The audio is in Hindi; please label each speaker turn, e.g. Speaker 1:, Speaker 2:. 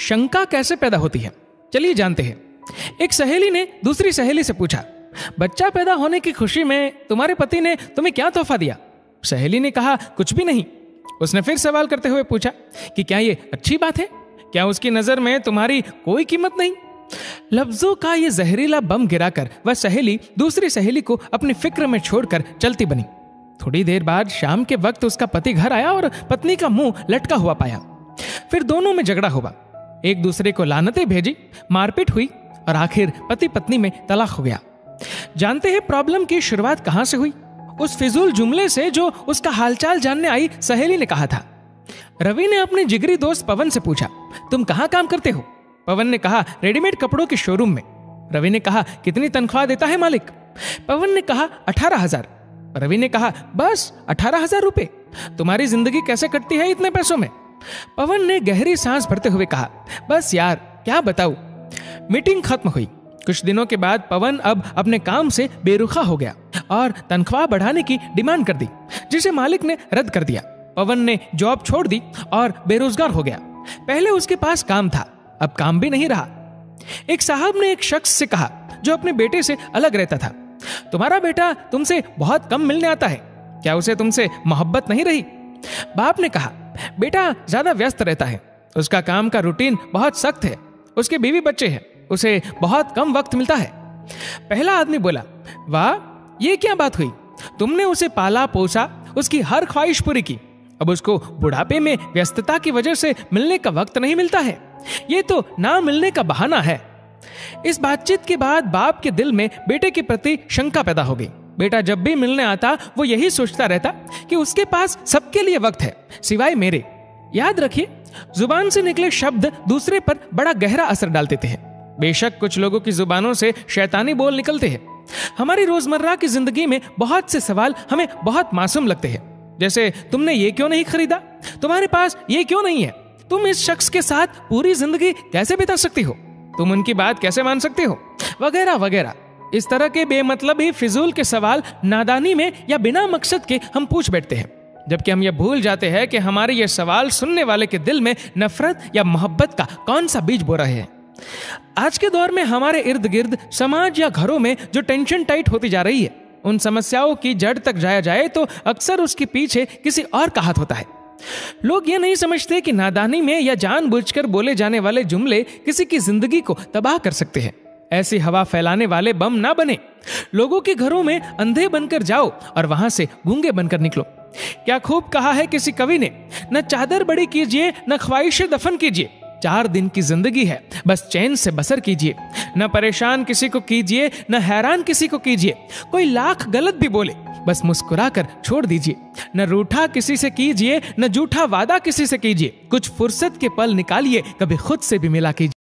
Speaker 1: शंका कैसे पैदा होती है, चलिए जानते हैं। एक सहेली ने दूसरी सहेली से पूछा, बच्चा पैदा होने की खुशी में तुम्हारे पति ने तुम्हें क्या तोहफा दिया? सहेली ने कहा, कुछ भी नहीं। उसने फिर सवाल करते हुए पूछा कि क्या ये अच्छी बात है? क्या उसकी नजर में तुम्हारी कोई कीमत नहीं? लफ्जों का ये जहरीला बम गिराकर वह सहेली दूसरी सहेली को अपनी फिक्र में छोड़कर चलती बनी। थोड़ी देर बाद शाम के वक्त उसका पति घर आया और पत्नी का मुंह लटका हुआ पाया। फिर दोनों में झगड़ा हुआ, एक दूसरे को लानतें भेजी, मारपीट हुई और आखिर पति पत्नी में तलाक हो गया। जानते हैं प्रॉब्लम की शुरुआत कहां से हुई? उस फिजूल जुमले से जो उसका हालचाल जानने आई सहेली ने कहा था। रवि ने अपने जिगरी दोस्त पवन से पूछा, तुम कहां काम करते हो? पवन ने कहा, रेडीमेड कपड़ों के शोरूम में। रवि ने कहा, कितनी तनख्वाह देता है मालिक? पवन ने कहा, 18,000। रवि ने कहा, बस 18,000 रुपए? तुम्हारी जिंदगी कैसे कटती है इतने पैसों में? पवन ने गहरी सांस भरते हुए कहा, बस यार क्या बताऊं। मीटिंग खत्म हुई। कुछ दिनों के बाद पवन अब अपने काम से बेरुखा हो गया और तनख्वाह बढ़ाने की डिमांड कर दी, जिसे मालिक ने रद्द कर दिया। पवन ने जॉब छोड़ दी और बेरोजगार हो गया। पहले उसके पास काम था, अब काम भी नहीं रहा। एक साहब ने एक शख्स से कहा जो अपने बेटे से अलग रहता था, तुम्हारा बेटा तुमसे बहुत कम मिलने आता है, क्या उसे तुमसे मोहब्बत नहीं रही? बाप ने कहा, बेटा ज्यादा व्यस्त रहता है, उसका काम का रूटीन बहुत सख्त है, उसके बीवी बच्चे हैं, उसे बहुत कम वक्त मिलता है। पहला आदमी बोला, वाह ये क्या बात हुई, तुमने उसे पाला पोसा, उसकी हर ख्वाहिश पूरी की, अब उसको बुढ़ापे में व्यस्तता की वजह से मिलने का वक्त नहीं मिलता है, ये तो ना मिलने का बहाना है। इस बातचीत के बाद बाप के दिल में बेटे के प्रति शंका पैदा हो गई। बेटा जब भी मिलने आता वो यही सोचता रहता कि उसके पास सबके लिए वक्त है सिवाय मेरे। याद रखिए, जुबान से निकले शब्द दूसरे पर बड़ा गहरा असर डालते थे। बेशक कुछ लोगों की जुबानों से शैतानी बोल निकलते हैं। हमारी रोजमर्रा की जिंदगी में बहुत से सवाल हमें बहुत मासूम लगते हैं, जैसे तुमने ये क्यों नहीं खरीदा, तुम्हारे पास ये क्यों नहीं है, तुम इस शख्स के साथ पूरी जिंदगी कैसे बिता सकती हो, तुम उनकी बात कैसे मान सकते हो, वगैरह वगैरह। इस तरह के बेमतलब ही फिजूल के सवाल नादानी में या बिना मकसद के हम पूछ बैठते हैं, जबकि हम ये भूल जाते हैं कि हमारे ये सवाल सुनने वाले के दिल में नफरत या मोहब्बत का कौन सा बीज बो रहे हैं। आज के दौर में हमारे इर्द गिर्द समाज या घरों में जो टेंशन टाइट होती जा रही है, उन समस्याओं की जड़ तक जाया जाए तो अक्सर उसके पीछे किसी और का हाथ होता है। लोग ये नहीं समझते कि नादानी में या जानबूझकर बोले जाने वाले जुमले किसी की जिंदगी को तबाह कर सकते हैं। ऐसी हवा फैलाने वाले बम ना बने। लोगों के घरों में अंधे बनकर जाओ और वहां से गूंगे बनकर निकलो। क्या खूब कहा है किसी कवि ने, न चादर बड़ी कीजिए न ख्वाहिशें दफन कीजिए, 4 दिन की जिंदगी है बस चैन से बसर कीजिए। न परेशान किसी को कीजिए न हैरान किसी को कीजिए, कोई लाख गलत भी बोले बस मुस्कुरा कर छोड़ दीजिए। न रूठा किसी से कीजिए न झूठा वादा किसी से कीजिए, कुछ फुर्सत के पल निकालिए, कभी खुद से भी मिला कीजिए।